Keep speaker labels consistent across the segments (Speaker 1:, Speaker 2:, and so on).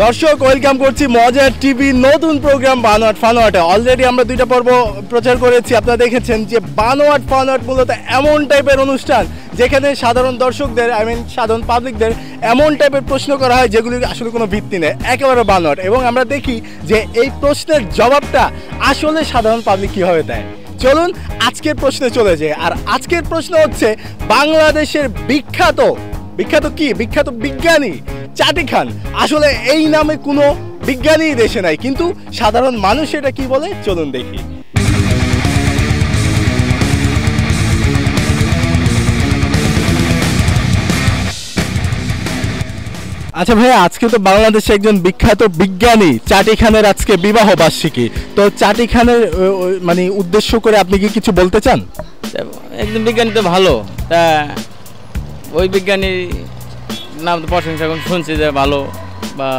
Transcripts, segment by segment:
Speaker 1: দর্শক ওয়েলকাম করছি মজার টিভি নতুন প্রোগ্রাম বানোয়াট ফানোয়াটে। অলরেডি আমরা 2টা পর্ব প্রচার করেছি, আপনারা দেখেছেন যে বানোয়াট ফানোয়াট মূলত এমন টাইপের অনুষ্ঠান যেখানে সাধারণ দর্শকদের সাধারণ পাবলিকদের এমন টাইপের প্রশ্ন করা হয় যেগুলির আসলে কোনো ভিত্তি নেই, একেবারে বানোয়াট। এবং আমরা দেখি যে এই প্রশ্নের জবাবটা আসলে সাধারণ পাবলিক কীভাবে দেয়। চলুন আজকের প্রশ্নে চলে যায়। আর আজকের প্রশ্ন হচ্ছে বাংলাদেশের বিখ্যাত বিজ্ঞানী চাটি খান। আসলে এই নামে কোনো বিজ্ঞানী দেশে নাই, কিন্তু সাধারণ মানুষ এটা কি বলে চলুন দেখি। আচ্ছা ভাইয়া, আজকে তো বাংলাদেশে একজন বিখ্যাত বিজ্ঞানী চাটি খানের আজকে বিবাহ বার্ষিকী, তো চাটি খানের মানে উদ্দেশ্য করে আপনি কি কিছু বলতে চান?
Speaker 2: একজন বিজ্ঞানী তো ভালো, তা ওই বিজ্ঞানীর নাম তো প্রশংসা শুনছি যে ভালো, বা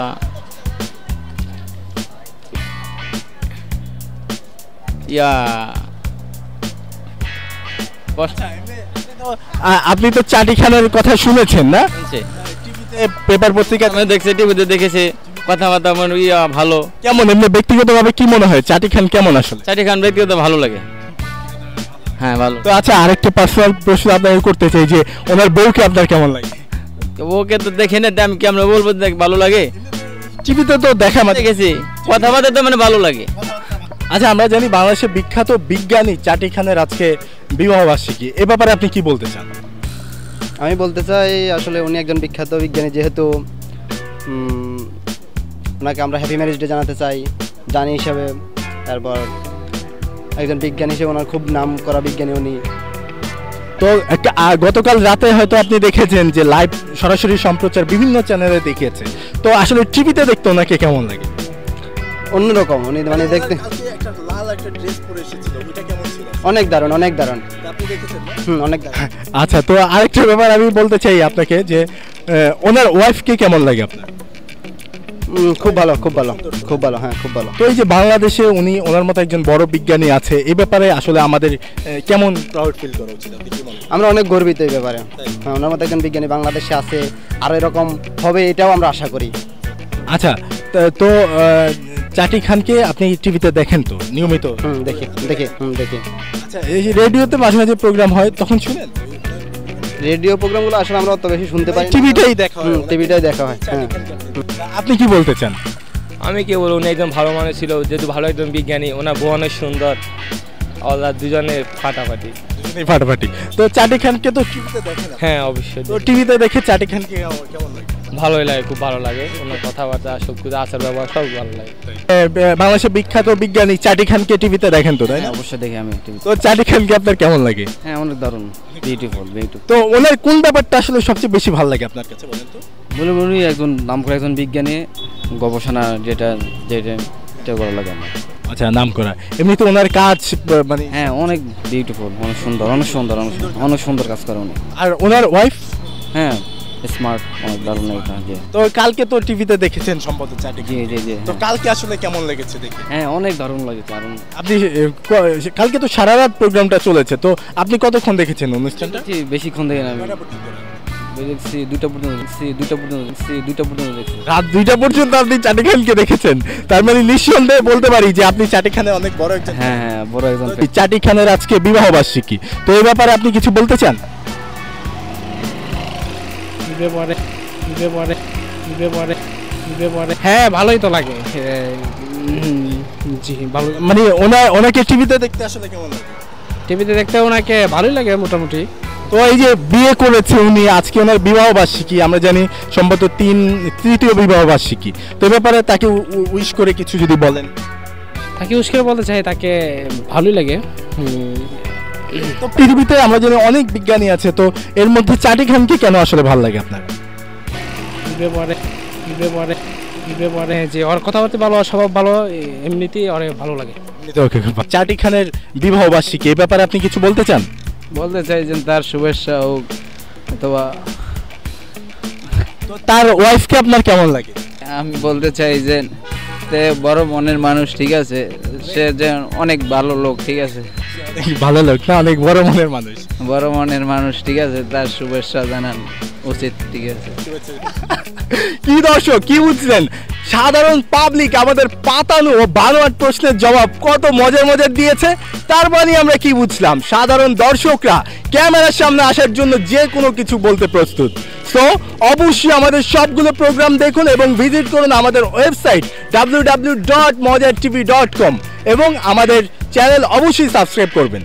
Speaker 1: আপনি তো চাটি খানের কথা শুনেছেন না? পেপার পত্রিকা
Speaker 2: দেখছে, টিভিতে দেখেছে, কথাবার্তা ভালো।
Speaker 1: কেমন এমনি ব্যক্তিগতভাবে কি মনে হয় চাটি খান কেমন? আসলে চাটি
Speaker 2: খান ব্যক্তিগত ভালো লাগে, হ্যাঁ ভালো।
Speaker 1: তো আচ্ছা, আরেকটা পার্সোনাল প্রশ্ন আপনাকে করতে চাই যে ওনার বউকে আপনার কেমন লাগে?
Speaker 2: ওকে তো দেখে না, আমি কেমন বলবো ভালো লাগে,
Speaker 1: টিভিতে তো দেখা
Speaker 2: দেখেছি, কথাবার্তা তো ভালো লাগে।
Speaker 1: আচ্ছা, আমরা জানি বাংলাদেশের বিখ্যাত বিজ্ঞানী চাটি খানের আজকে বিবাহ বার্ষিকী, এ ব্যাপারে আপনি কি বলতে চান?
Speaker 3: আমি বলতে চাই আসলে উনি একজন বিখ্যাত বিজ্ঞানী, যেহেতু ওনাকে আমরা হ্যাপি ম্যারেজ ডে জানাতে চাই জানি হিসাবে। তারপর একজন বিজ্ঞানী হিসেবে ওনার খুব নাম করা বিজ্ঞানী উনি।
Speaker 1: তো একটা গতকাল রাতে হয়তো আপনি দেখেছেন যে লাইভ সরাসরি সম্প্রচার বিভিন্ন চ্যানেলে দেখিয়েছে, তো আসলে টিভিতে দেখতে ওনাকে কেমন লাগে?
Speaker 3: অন্যরকম, উনি মানে দেখতে অনেক দারুণ, অনেক দারুণ। অনেক দারুণ।
Speaker 1: আচ্ছা, তো আরেকটা ব্যাপার আমি বলতে চাই আপনাকে যে ওনার ওয়াইফকে কেমন লাগে আপনার?
Speaker 3: খুব ভালো, খুব ভালো, খুব ভালো, হ্যাঁ খুব ভালো।
Speaker 1: তো এই যে বাংলাদেশে উনি ওনার মতো একজন বড় বিজ্ঞানী আছে, এই ব্যাপারে আসলে আমাদের কেমন প্রাউড ফিল করা উচিত?
Speaker 3: আমরা অনেক গর্বিত এই ব্যাপারে। হ্যাঁ, ওনার মতো একজন বিজ্ঞানী বাংলাদেশে আছে, আর এরকম হবে এটাও আমরা আশা করি।
Speaker 1: আচ্ছা, তো চাটি খানকে আপনি টিভিতে দেখেন তো নিয়মিত?
Speaker 3: দেখি।
Speaker 1: আচ্ছা, এই রেডিওতে মাঝে মাঝে প্রোগ্রাম হয়, তখন শুনেন?
Speaker 3: রেডিও প্রোগ্রামগুলো আসলে আমরা অত বেশি শুনতে পাই,
Speaker 1: টিভিটাই দেখা হয়।
Speaker 3: টিভিটাই দেখা হয়। হ্যাঁ,
Speaker 1: আপনি কি বলতে চান?
Speaker 4: আমি কি বলবো, উনি একজন ভালো মানুষ ছিল, যেহেতু ভালো একজন বিজ্ঞানী, ওনার বউ অনেক সুন্দর, ওরা দুজনে ফাটাফাটি।
Speaker 1: তো চাটি খানকে তো টিভিতে দেখেন?
Speaker 4: হ্যাঁ অবশ্যই।
Speaker 1: তো টিভিতে দেখে চাটি খানকে কেমন লাগে?
Speaker 4: ভালোই লাগে, খুব ভালো লাগে, ওনার কথাবার্তা সব কিছু, আচার ব্যবহার সব ভালো লাগে।
Speaker 1: বাংলাদেশের বিখ্যাত বিজ্ঞানী চাটি খানকে টিভিতে দেখেন তো, তাই না?
Speaker 2: অবশ্যই দেখি আমি।
Speaker 1: তো চাটি খানকে আপনার কেমন লাগে?
Speaker 2: হ্যাঁ অনেক দারুণ, বিউটিফুল।
Speaker 1: তো ওনার কোন ব্যাপারটা আসলে সবচেয়ে বেশি ভালো লাগে আপনার কাছে বলেন তো?
Speaker 2: উনি একজন নামকরা একজন বিজ্ঞানী, গবেষণা যেটা ভালো লাগে আমার।
Speaker 1: আচ্ছা, নাম করা। এমনি তো ওনার কাজ মানে
Speaker 2: হ্যাঁ অনেক বিউটিফুল, অনেক সুন্দর কাজ করে উনি।
Speaker 1: আর ওনার ওয়াইফ?
Speaker 2: হ্যাঁ স্মার্ট, অনেক দারুণ এটা।
Speaker 1: তো কালকে তো টিভিতে দেখেছেন সম্ভবত চাটি।
Speaker 2: জি।
Speaker 1: তো কালকে আসলে কেমন লেগেছে দেখে?
Speaker 2: হ্যাঁ অনেক দারুণ লেগেছে।
Speaker 1: আপনি কালকে তো সারা রাত প্রোগ্রামটা চলেছে, তো আপনি কতক্ষণ দেখেছেন অনুষ্ঠানটা?
Speaker 2: বেশিক্ষণ দেখেন আমি, দেখছি 2টা পর্যন্ত দেখছি।
Speaker 1: রাত 2টা পর্যন্ত আপনি চাটি খানকে দেখেছেন? তার মানে নিঃসন্দেহে বলতে পারি যে আপনি চাটি খানে অনেক বড় একজন।
Speaker 2: হ্যাঁ বড় একজন।
Speaker 1: চাটি খানের আজকে বিবাহ বার্ষিকী, তো এই ব্যাপারে আপনি কিছু বলতে চান?
Speaker 5: হ্যাঁ ভালোই তো লাগে। জি ভালো।
Speaker 1: মানে ওনাকে টিভিতে দেখতে আসলে কেমন লাগে?
Speaker 5: টিভিতে দেখতে ওনাকে ভালোই লাগে মোটামুটি।
Speaker 1: তো এই যে বিয়ে করেছে উনি, আজকে ওনার বিবাহ বার্ষিকী, আমরা জানি সম্ভবত তৃতীয় বিবাহ বার্ষিকী, তো এ ব্যাপারে তাকে উইশ করে কিছু যদি বলেন।
Speaker 5: তাকে উইশ করে বলতে চাই তাকে ভালোই লাগে।
Speaker 1: তো পৃথিবীতে আমরা জানি অনেক বিজ্ঞানী আছে, তো এর মধ্যে চাটি খানকে কেন আসলে ভালো লাগে আপনার?
Speaker 5: যে ওর কথাবার্তা ভালো, স্বভাব ভালো, এমনিতেই অনেক ভালো লাগে।
Speaker 1: চাটি খানের বিবাহ বার্ষিকী, এই ব্যাপারে আপনি কিছু বলতে চান?
Speaker 2: বলতে চাই যে তার শুভেচ্ছা হোক, অথবা
Speaker 1: তার ওয়াইফকে আপনার কেমন লাগে?
Speaker 2: আমি বলতে চাই যে বড় মনের মানুষ, ঠিক আছে, সে যে অনেক ভালো লোক, ঠিক আছে,
Speaker 1: ভালো লোক না, অনেক বড় মনের মানুষ,
Speaker 2: ঠিক আছে, তার শুভেচ্ছা জানান উচিত, ঠিক আছে।
Speaker 1: কি দর্শক কি বুঝলেন? সাধারণ পাবলিক আমাদের পাতানো ও বানোয়াট প্রশ্নের জবাব কত মজার মজার দিয়েছে, তার মানে আমরা কি বুঝলাম? সাধারণ দর্শকরা ক্যামেরার সামনে আসার জন্য যে কোনো কিছু বলতে প্রস্তুত। সো অবশ্যই আমাদের সবগুলো প্রোগ্রাম দেখুন এবং ভিজিট করুন আমাদের ওয়েবসাইট www.mojartv.com এবং আমাদের চ্যানেল অবশ্যই সাবস্ক্রাইব করবেন।